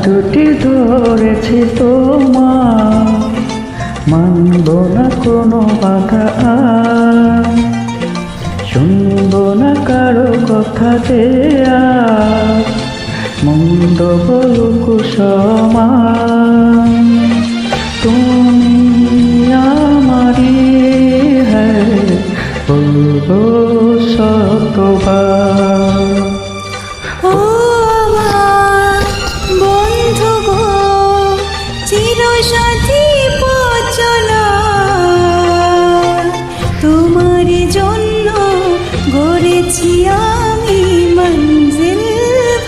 দুটি ধরেছি তোমার, মানব না কোনো বাধা, শুনব না কারো কথা যে আর মন্দ বলুক সমান। তুমি আমারি হ্যাঁ বলবো শতবার। ও আমার বন্ধু গো, চিরসাথী পথ চলা, তোমার জন্য গড়েছি আমি মঞ্জিল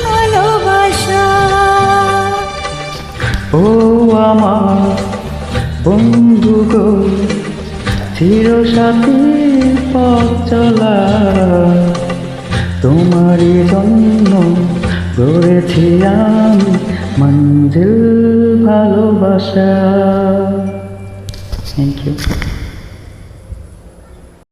ভালোবাসা। ও আমার বন্ধু গো, চিরসাথী পথ চলা, তোমারই জন্য গড়েছি আমি মঞ্জিল ভালোবাসা। Thank you.